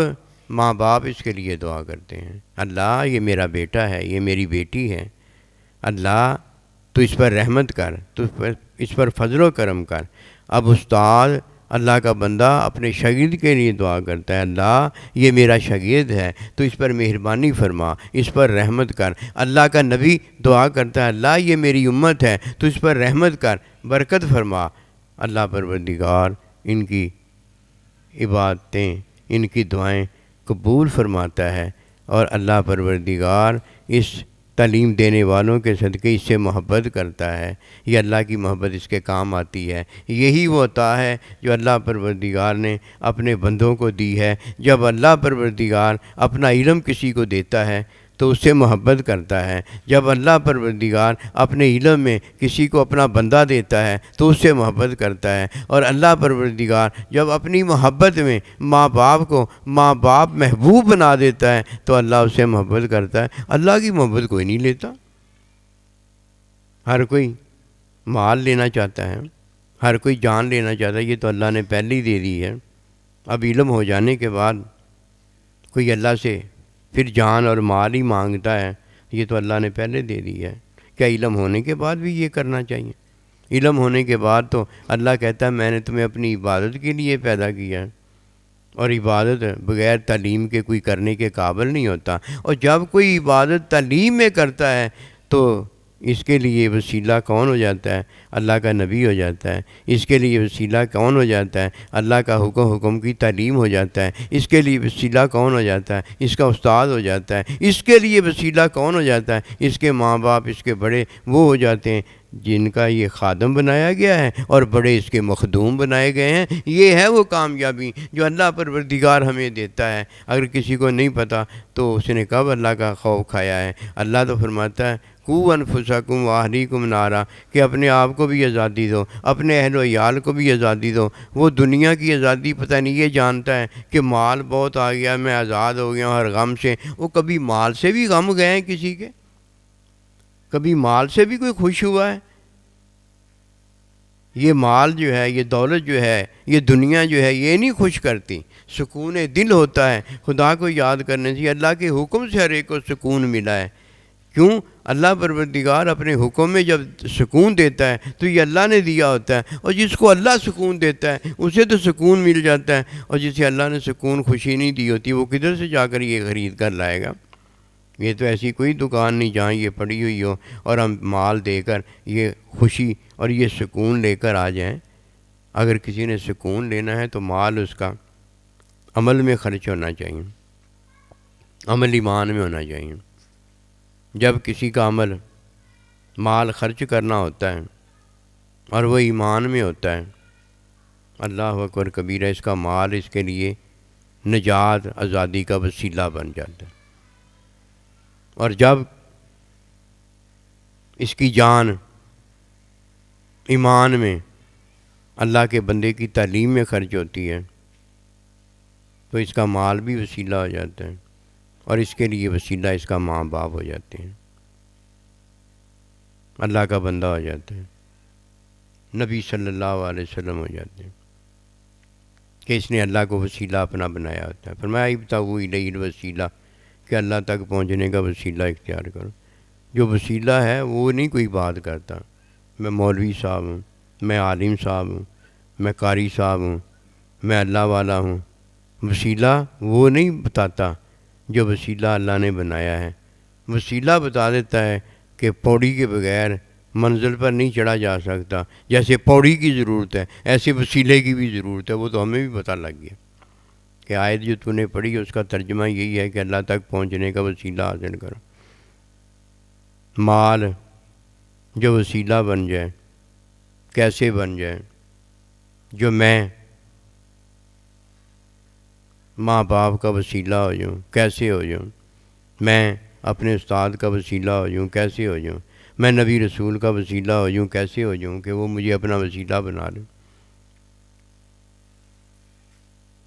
ماں باپ اس کے لیے دعا کرتے ہیں، اللہ یہ میرا بیٹا ہے، یہ میری بیٹی ہے، اللہ تو اس پر رحمت کر، تو اس پر فضل و کرم کر۔ اب استاد اللہ کا بندہ اپنے شاگرد کے لیے دعا کرتا ہے، اللہ یہ میرا شاگرد ہے تو اس پر مہربانی فرما، اس پر رحمت کر۔ اللہ کا نبی دعا کرتا ہے، اللہ یہ میری امت ہے تو اس پر رحمت کر، برکت فرما۔ اللہ پروردگار ان کی عبادتیں، ان کی دعائیں قبول فرماتا ہے، اور اللہ پروردگار اس تعلیم دینے والوں کے صدقے اس سے محبت کرتا ہے۔ یہ اللہ کی محبت اس کے کام آتی ہے۔ یہی وہ عطا ہے جو اللہ پروردگار نے اپنے بندوں کو دی ہے۔ جب اللہ پروردگار اپنا علم کسی کو دیتا ہے تو اس سے محبت کرتا ہے۔ جب اللہ پروردگار اپنے علم میں کسی کو اپنا بندہ دیتا ہے تو اس سے محبت کرتا ہے، اور اللہ پروردگار جب اپنی محبت میں ماں باپ کو ماں باپ محبوب بنا دیتا ہے تو اللہ اس سے محبت کرتا ہے۔ اللہ کی محبت کوئی نہیں لیتا۔ ہر کوئی مال لینا چاہتا ہے، ہر کوئی جان لینا چاہتا ہے، یہ تو اللہ نے پہلے ہی دے دی ہے۔ اب علم ہو جانے کے بعد کوئی اللہ سے پھر جان اور مال ہی مانگتا ہے، یہ تو اللہ نے پہلے دے دی ہے۔ کیا علم ہونے کے بعد بھی یہ کرنا چاہیے؟ علم ہونے کے بعد تو اللہ کہتا ہے میں نے تمہیں اپنی عبادت کے لیے پیدا کیا ہے، اور عبادت بغیر تعلیم کے کوئی کرنے کے قابل نہیں ہوتا۔ اور جب کوئی عبادت تعلیم میں کرتا ہے تو اس کے لیے وسیلہ کون ہو جاتا ہے؟ اللہ کا نبی ہو جاتا ہے۔ اس کے لیے وسیلہ کون ہو جاتا ہے؟ اللہ کا حکم کی تعلیم ہو جاتا ہے۔ اس کے لیے وسیلہ کون ہو جاتا ہے؟ اس کا استاد ہو جاتا ہے۔ اس کے لیے وسیلہ کون ہو جاتا ہے؟ اس کے ماں باپ، اس کے بڑے وہ ہو جاتے ہیں جن کا یہ خادم بنایا گیا ہے، اور بڑے اس کے مخدوم بنائے گئے ہیں۔ یہ ہے وہ کامیابی جو اللہ پروردگار ہمیں دیتا ہے۔ اگر کسی کو نہیں پتہ تو اس نے کب اللہ کا خوف کھایا ہے؟ اللہ تو فرماتا ہے قوا انفسکم واہلیکم نارا، کہ اپنے آپ کو بھی آزادی دو، اپنے اہل و عیال کو بھی آزادی دو۔ وہ دنیا کی آزادی پتہ نہیں یہ جانتا ہے کہ مال بہت آ گیا، میں آزاد ہو گیا ہوں ہر غم سے۔ وہ کبھی مال سے بھی غم گئے ہیں کسی کے؟ کبھی مال سے بھی کوئی خوش ہوا ہے؟ یہ مال جو ہے، یہ دولت جو ہے، یہ دنیا جو ہے، یہ نہیں خوش کرتی۔ سکون دل ہوتا ہے خدا کو یاد کرنے سے۔ اللہ کے حکم سے ہر ایک کو سکون ملا ہے۔ کیوں؟ اللہ پروردگار اپنے حکم میں جب سکون دیتا ہے تو یہ اللہ نے دیا ہوتا ہے، اور جس کو اللہ سکون دیتا ہے اسے تو سکون مل جاتا ہے، اور جسے اللہ نے سکون خوشی نہیں دی ہوتی وہ کدھر سے جا کر یہ خرید کر لائے گا؟ یہ تو ایسی کوئی دکان نہیں جہاں یہ پڑی ہوئی ہو اور ہم مال دے کر یہ خوشی اور یہ سکون لے کر آ جائیں۔ اگر کسی نے سکون لینا ہے تو مال اس کا عمل میں خرچ ہونا چاہیے، عمل ایمان میں ہونا چاہیے۔ جب کسی کا عمل مال خرچ کرنا ہوتا ہے اور وہ ایمان میں ہوتا ہے، اللہ اکبر کبیرہ، اس کا مال اس کے لیے نجات آزادی کا وسیلہ بن جاتا ہے۔ اور جب اس کی جان ایمان میں اللہ کے بندے کی تعلیم میں خرچ ہوتی ہے تو اس کا مال بھی وسیلہ ہو جاتا ہے، اور اس کے لیے وسیلہ اس کا ماں باپ ہو جاتے ہیں، اللہ کا بندہ ہو جاتا ہے، نبی صلی اللہ علیہ وسلم ہو جاتے ہیں، کہ اس نے اللہ کو وسیلہ اپنا بنایا ہوتا ہے۔ فرمایا ابتغوا الیہ الوسیلہ، کہ اللہ تک پہنچنے کا وسیلہ اختیار کرو۔ جو وسیلہ ہے وہ نہیں کوئی بات کرتا، میں مولوی صاحب ہوں، میں عالم صاحب ہوں، میں قاری صاحب ہوں، میں اللہ والا ہوں۔ وسیلہ وہ نہیں بتاتا جو وسیلہ اللہ نے بنایا ہے۔ وسیلہ بتا دیتا ہے کہ پوڑی کے بغیر منزل پر نہیں چڑھا جا سکتا، جیسے پوڑی کی ضرورت ہے ایسے وسیلے کی بھی ضرورت ہے۔ وہ تو ہمیں بھی پتہ لگ گیا کہ آیت جو تو نے پڑھی اس کا ترجمہ یہی ہے کہ اللہ تک پہنچنے کا وسیلہ حاصل کرو۔ مال جو وسیلہ بن جائے، کیسے بن جائے؟ جو میں ماں باپ کا وسیلہ ہو جاؤں، کیسے ہو جاؤں؟ میں اپنے استاد کا وسیلہ ہو جاؤں، کیسے ہو جاؤں؟ میں نبی رسول کا وسیلہ ہو جاؤں، کیسے ہو جاؤں کہ وہ مجھے اپنا وسیلہ بنا لیں؟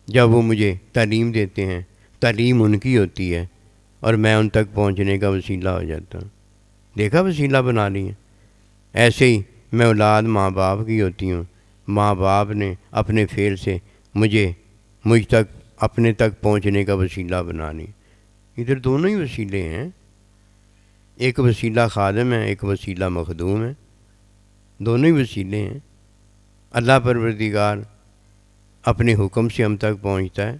جب وہ مجھے تعلیم دیتے ہیں، تعلیم ان کی ہوتی ہے اور میں ان تک پہنچنے کا وسیلہ ہو جاتا ہوں۔ دیکھا وسیلہ بنا لی ہے۔ ایسے ہی میں اولاد ماں باپ کی ہوتی ہوں، ماں باپ نے اپنے فعل سے مجھ تک اپنے تک پہنچنے کا وسیلہ بنا لی۔ ادھر دونوں ہی وسیلے ہیں، ایک وسیلہ خادم ہے، ایک وسیلہ مخدوم ہے۔ دونوں ہی وسیلے ہیں۔ اللہ پروردگار اپنے حکم سے ہم تک پہنچتا ہے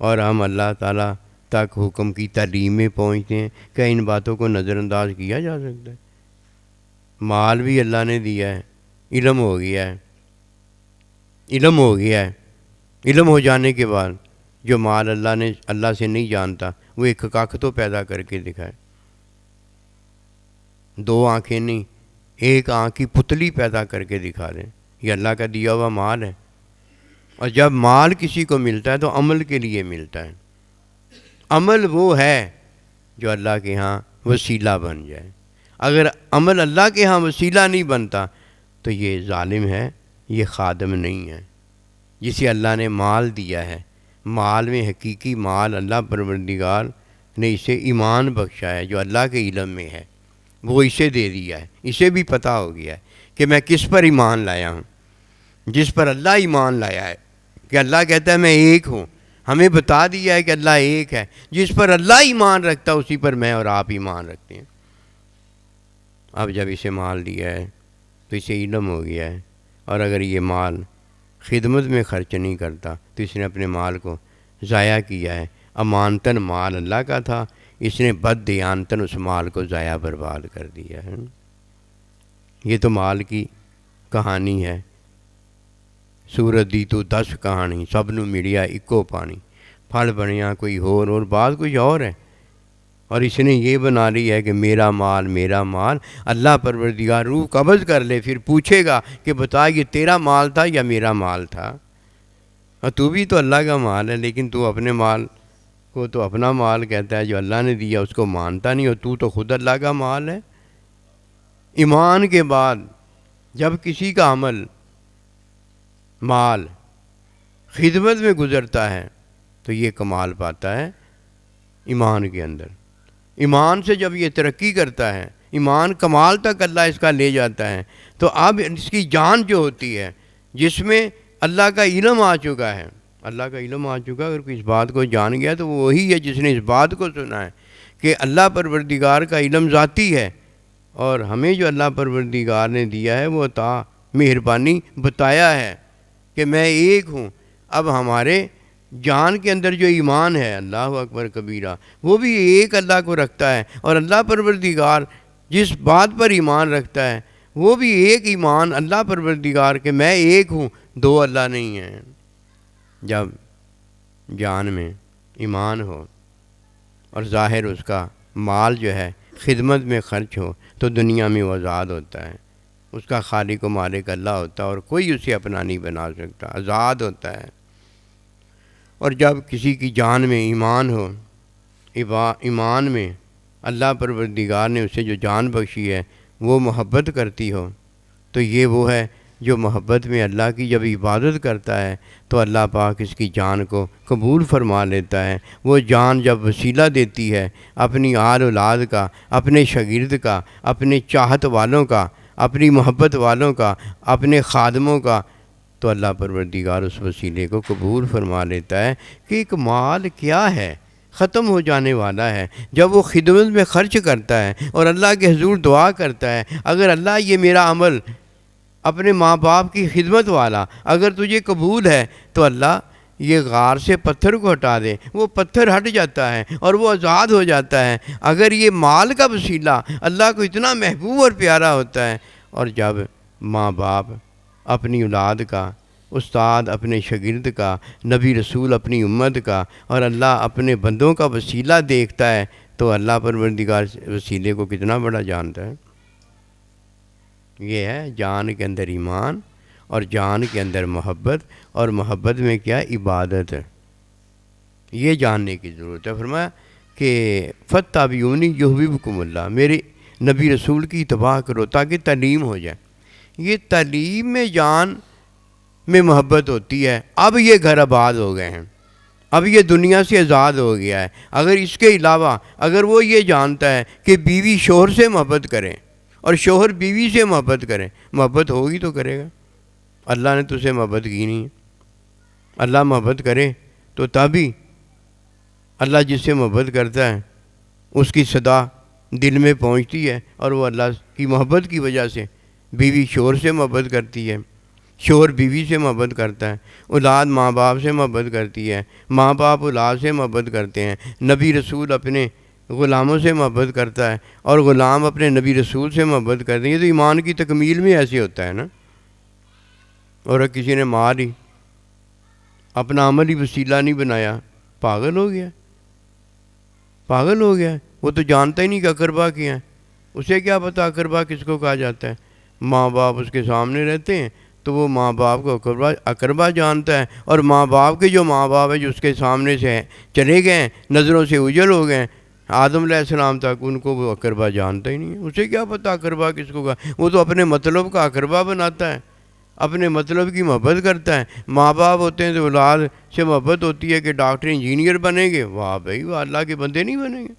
اور ہم اللہ تعالیٰ تک حکم کی تعلیم میں پہنچتے ہیں۔ کیا ان باتوں کو نظر انداز کیا جا سکتا ہے؟ مال بھی اللہ نے دیا ہے، علم ہو گیا ہے، علم ہو گیا ہے۔ علم ہو جانے کے بعد جو مال اللہ سے نہیں جانتا، وہ ایک کاک تو پیدا کر کے دکھائے، 2 آنکھیں نہیں، 1 آنکھ کی پتلی پیدا کر کے دکھا دیں، یہ اللہ کا دیا ہوا مال ہے۔ اور جب مال کسی کو ملتا ہے تو عمل کے لیے ملتا ہے۔ عمل وہ ہے جو اللہ کے ہاں وسیلہ بن جائے۔ اگر عمل اللہ کے ہاں وسیلہ نہیں بنتا تو یہ ظالم ہے، یہ خادم نہیں ہے۔ جسے اللہ نے مال دیا ہے، مال میں حقیقی مال اللہ پروردگار نے اسے ایمان بخشا ہے جو اللہ کے علم میں ہے، وہ اسے دے دیا ہے۔ اسے بھی پتہ ہو گیا ہے کہ میں کس پر ایمان لایا ہوں، جس پر اللہ ایمان لایا ہے، کہ اللہ کہتا ہے میں ایک ہوں۔ ہمیں بتا دیا ہے کہ اللہ ایک ہے۔ جس پر اللہ ایمان رکھتا ہے اسی پر میں اور آپ ایمان رکھتے ہیں۔ اب جب اسے مال دیا ہے تو اسے علم ہو گیا ہے، اور اگر یہ مال خدمت میں خرچ نہیں کرتا تو اس نے اپنے مال کو ضائع کیا ہے۔ امانتاً مال اللہ کا تھا، اس نے بد دیانتاً اس مال کو ضائع برباد کر دیا ہے۔ یہ تو مال کی کہانی ہے۔ سورت دی تو 10 کہانی، سب نو ملیا اکو پانی، پھل بنیا کوئی اور بات کوئی اور ہے۔ اور اس نے یہ بنا لی ہے کہ میرا مال۔ اللہ پروردگار روح قبض کر لے، پھر پوچھے گا کہ بتا یہ تیرا مال تھا یا میرا مال تھا؟ اور تو بھی تو اللہ کا مال ہے، لیکن تو اپنے مال کو تو اپنا مال کہتا ہے، جو اللہ نے دیا اس کو مانتا نہیں، اور تو خود اللہ کا مال ہے۔ ایمان کے بعد جب کسی کا عمل مال خدمت میں گزرتا ہے تو یہ کمال پاتا ہے ایمان کے اندر۔ ایمان سے جب یہ ترقی کرتا ہے، ایمان کمال تک اللہ اس کا لے جاتا ہے، تو اب اس کی جان جو ہوتی ہے جس میں اللہ کا علم آ چکا ہے، اللہ کا علم آ چکا، اگر کوئی اس بات کو جان گیا تو وہ وہی ہے جس نے اس بات کو سنا ہے کہ اللہ پروردگار کا علم ذاتی ہے، اور ہمیں جو اللہ پروردگار نے دیا ہے وہ عطا مہربانی بتایا ہے کہ میں ایک ہوں۔ اب ہمارے جان کے اندر جو ایمان ہے، اللہ اکبر کبیرہ، وہ بھی ایک اللہ کو رکھتا ہے، اور اللہ پروردگار جس بات پر ایمان رکھتا ہے وہ بھی ایک ایمان اللہ پروردگار کہ میں ایک ہوں، 2 اللہ نہیں ہیں۔ جب جان میں ایمان ہو اور ظاہر اس کا مال جو ہے خدمت میں خرچ ہو تو دنیا میں وہ آزاد ہوتا ہے، اس کا خالق و مالک اللہ ہوتا ہے، اور کوئی اسے اپنا نہیں بنا سکتا، آزاد ہوتا ہے۔ اور جب کسی کی جان میں ایمان ہو، ایمان میں اللہ پروردگار نے اسے جو جان بخشی ہے وہ محبت کرتی ہو، تو یہ وہ ہے جو محبت میں اللہ کی جب عبادت کرتا ہے تو اللہ پاک اس کی جان کو قبول فرما لیتا ہے۔ وہ جان جب وسیلہ دیتی ہے اپنی آل اولاد کا، اپنے شاگرد کا، اپنے چاہت والوں کا، اپنی محبت والوں کا، اپنے خادموں کا، تو اللہ پروردگار اس وسیلے کو قبول فرما لیتا ہے کہ ایک مال کیا ہے، ختم ہو جانے والا ہے۔ جب وہ خدمت میں خرچ کرتا ہے اور اللہ کے حضور دعا کرتا ہے، اگر اللہ یہ میرا عمل اپنے ماں باپ کی خدمت والا اگر تجھے قبول ہے تو اللہ یہ غار سے پتھر کو ہٹا دے، وہ پتھر ہٹ جاتا ہے اور وہ آزاد ہو جاتا ہے۔ اگر یہ مال کا وسیلہ اللہ کو اتنا محبوب اور پیارا ہوتا ہے، اور جب ماں باپ اپنی اولاد کا، استاد اپنے شاگرد کا، نبی رسول اپنی امت کا، اور اللہ اپنے بندوں کا وسیلہ دیکھتا ہے تو اللہ پروردگار وسیلے کو کتنا بڑا جانتا ہے۔ یہ ہے جان کے اندر ایمان اور جان کے اندر محبت، اور محبت میں کیا عبادت ہے، یہ جاننے کی ضرورت ہے۔ فرمایا کہ فاتبعونی یحببکم اللہ، میرے نبی رسول کی اتباع کرو تاکہ تعلیم ہو جائے۔ یہ تعلیم میں جان میں محبت ہوتی ہے۔ اب یہ گھر آباد ہو گئے ہیں، اب یہ دنیا سے آزاد ہو گیا ہے۔ اگر اس کے علاوہ اگر وہ یہ جانتا ہے کہ بیوی شوہر سے محبت کریں اور شوہر بیوی سے محبت کریں، محبت ہوگی تو کرے گا۔ اللہ نے تجھ سے محبت کی نہیں ہے۔ اللہ محبت کرے تو تبھی اللہ جس سے محبت کرتا ہے اس کی صدا دل میں پہنچتی ہے، اور وہ اللہ کی محبت کی وجہ سے بیوی شوہر سے محبت کرتی ہے، شوہر بیوی سے محبت کرتا ہے، اولاد ماں باپ سے محبت کرتی ہے، ماں باپ اولاد سے محبت کرتے ہیں، نبی رسول اپنے غلاموں سے محبت کرتا ہے اور غلام اپنے نبی رسول سے محبت کرتے ہیں۔ یہ تو ایمان کی تکمیل میں ایسے ہوتا ہے نا۔ اور کسی نے مار ہی اپنا عمل ہی وسیلہ نہیں بنایا، پاگل ہو گیا، پاگل ہو گیا۔ وہ تو جانتا ہی نہیں کہ اقربا کیا ہے، اسے کیا پتہ اقربا کس کو کہا جاتا ہے۔ ماں باپ اس کے سامنے رہتے ہیں تو وہ ماں باپ کو اقربا جانتا ہے، اور ماں باپ کے جو ماں باپ ہیں جو اس کے سامنے سے چلے گئے ہیں، نظروں سے اجل ہو گئے ہیں، آدم علیہ السلام تک، ان کو وہ اقربا جانتا ہی نہیں ہے۔ اسے کیا پتہ اقربا کس کو کہا، وہ تو اپنے مطلب کا اقربا بناتا ہے، اپنے مطلب کی محبت کرتا ہے۔ ماں باپ ہوتے ہیں تو اولاد سے محبت ہوتی ہے کہ ڈاکٹر انجینئر بنیں گے، واہ بھائی وہ اللہ کے بندے نہیں بنیں گے۔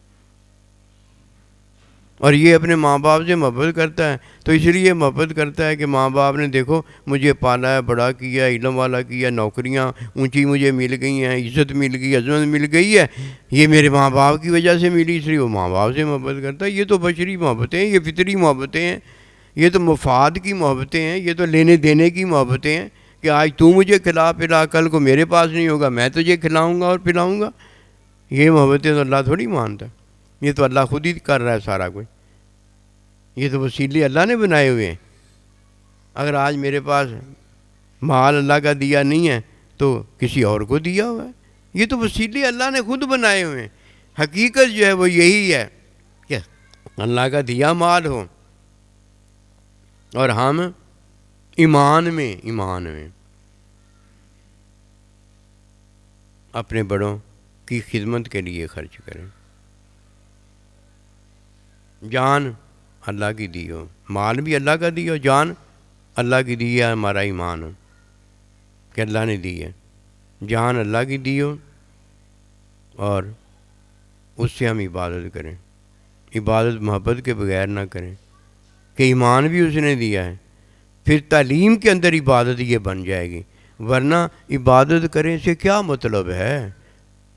اور یہ اپنے ماں باپ سے محبت کرتا ہے، تو اس لیے محبت کرتا ہے کہ ماں باپ نے دیکھو مجھے پالا ہے، بڑا کیا، علم والا کیا، نوکریاں اونچی مجھے مل گئی ہیں، عزت مل گئی، عظمت مل گئی ہے، یہ میرے ماں باپ کی وجہ سے ملی، اس لیے وہ ماں باپ سے محبت کرتا ہے۔ یہ تو بشری محبتیں ہیں، یہ فطری محبتیں ہیں، یہ تو مفاد کی محبتیں ہیں، یہ تو لینے دینے کی محبتیں ہیں کہ آج تو مجھے کھلا پلا، کل کو میرے پاس نہیں ہوگا میں تجھے کھلاؤں گا اور پلاؤں گا۔ یہ محبتیں تو اللہ تھوڑی مانتا ہے، یہ تو اللہ خود ہی کر رہا ہے سارا کچھ، یہ تو وسیلے اللہ نے بنائے ہوئے ہیں۔ اگر آج میرے پاس مال اللہ کا دیا نہیں ہے تو کسی اور کو دیا ہوا ہے، یہ تو وسیلے اللہ نے خود بنائے ہوئے ہیں۔ حقیقت جو ہے وہ یہی ہے کہ اللہ کا دیا مال ہو اور ہم ایمان میں اپنے بڑوں کی خدمت کے لیے خرچ کریں۔ جان اللہ کی دی ہو، مال بھی اللہ کا دی ہو، جان اللہ کی دی ہے، ہمارا ایمان ہو کہ اللہ نے دی ہے، جان اللہ کی دی ہو اور اس سے ہم عبادت کریں، عبادت محبت کے بغیر نہ کریں کہ ایمان بھی اس نے دیا ہے، پھر تعلیم کے اندر عبادت یہ بن جائے گی۔ ورنہ عبادت کریں سے کیا مطلب ہے،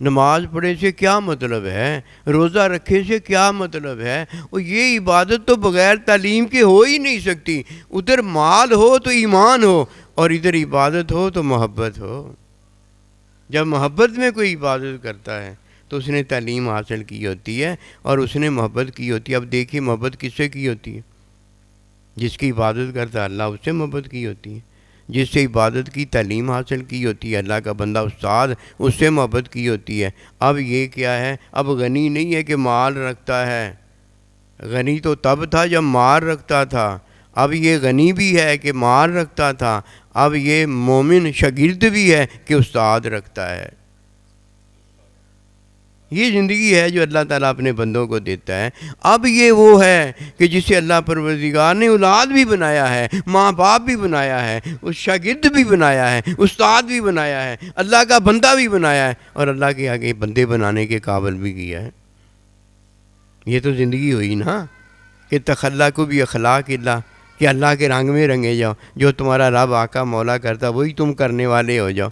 نماز پڑھے سے کیا مطلب ہے، روزہ رکھے سے کیا مطلب ہے، اور یہ عبادت تو بغیر تعلیم کے ہو ہی نہیں سکتی۔ ادھر مال ہو تو ایمان ہو اور ادھر عبادت ہو تو محبت ہو۔ جب محبت میں کوئی عبادت کرتا ہے تو اس نے تعلیم حاصل کی ہوتی ہے اور اس نے محبت کی ہوتی ہے۔ اب دیکھیے محبت کس سے کی ہوتی ہے، جس کی عبادت کرتا ہے اللہ اس سے محبت کی ہوتی ہے، جس سے عبادت کی تعلیم حاصل کی ہوتی ہے اللہ کا بندہ استاد اس سے محبت کی ہوتی ہے۔ اب یہ کیا ہے، اب غنی نہیں ہے کہ مال رکھتا ہے، غنی تو تب تھا جب مال رکھتا تھا، اب یہ غنی بھی ہے کہ مال رکھتا تھا، اب یہ مومن شاگرد بھی ہے کہ استاد رکھتا ہے۔ یہ زندگی ہے جو اللہ تعالیٰ اپنے بندوں کو دیتا ہے۔ اب یہ وہ ہے کہ جسے اللہ پروردگار نے اولاد بھی بنایا ہے، ماں باپ بھی بنایا ہے، اس شاگرد بھی بنایا ہے، استاد بھی بنایا ہے، اللہ کا بندہ بھی بنایا ہے اور اللہ کے آگے بندے بنانے کے قابل بھی کیا ہے۔ یہ تو زندگی ہوئی نا کہ تخلق بھی اخلاق اللہ، کہ اللہ کے رنگ میں رنگے جاؤ، جو تمہارا رب آقا مولا کرتا وہی تم کرنے والے ہو جاؤ۔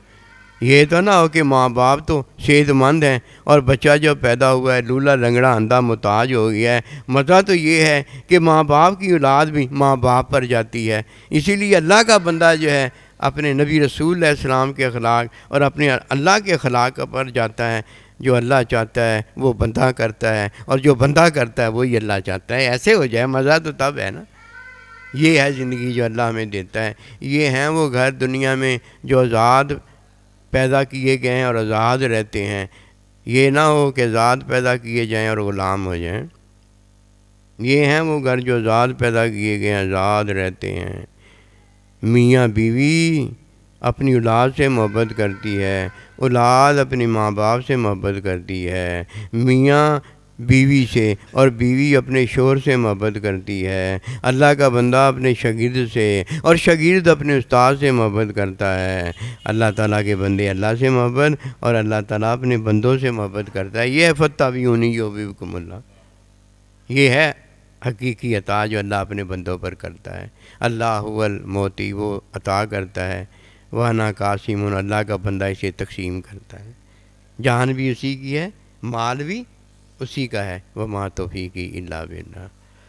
یہ تو نہ ہو کہ ماں باپ تو صحت مند ہیں اور بچہ جو پیدا ہوا ہے لولا لنگڑا اندھا محتاج ہو گیا ہے۔ مزہ تو یہ ہے کہ ماں باپ کی اولاد بھی ماں باپ پر جاتی ہے۔ اسی لیے اللہ کا بندہ جو ہے اپنے نبی رسول علیہ السلام کے اخلاق اور اپنے اللہ کے اخلاق پر جاتا ہے۔ جو اللہ چاہتا ہے وہ بندہ کرتا ہے اور جو بندہ کرتا ہے وہی اللہ چاہتا ہے۔ ایسے ہو جائے مزہ تو تب ہے نا۔ یہ ہے زندگی جو اللہ ہمیں دیتا ہے۔ یہ ہیں وہ گھر دنیا میں جو آزاد پیدا کیے گئے ہیں اور آزاد رہتے ہیں۔ یہ نہ ہو کہ آزاد پیدا کیے جائیں اور غلام ہو جائیں۔ یہ ہیں وہ گھر جو آزاد پیدا کیے گئے ہیں، آزاد رہتے ہیں۔ میاں بیوی اپنی اولاد سے محبت کرتی ہے، اولاد اپنی ماں باپ سے محبت کرتی ہے، میاں بیوی سے اور بیوی اپنے شوہر سے محبت کرتی ہے، اللہ کا بندہ اپنے شاگرد سے اور شاگرد اپنے استاد سے محبت کرتا ہے۔ اللہ تعالیٰ کے بندے اللہ سے محبت اور اللہ تعالیٰ اپنے بندوں سے محبت کرتا ہے۔ یہ ہے فَاتَّبِعُونِی یُحْبِبْکُمُ اللہ، یہ ہے حقیقی عطا جو اللہ اپنے بندوں پر کرتا ہے۔ اللہ هو المعطی، وہ عطا کرتا ہے، وَأَنَا قَاسِمٌ، اللہ کا بندہ اسے تقسیم کرتا ہے۔ جان بھی اسی کی ہے، مال بھی اسی کا ہے، وَمَا تَوْفِیقِی إِلَّا بِاللَّہ۔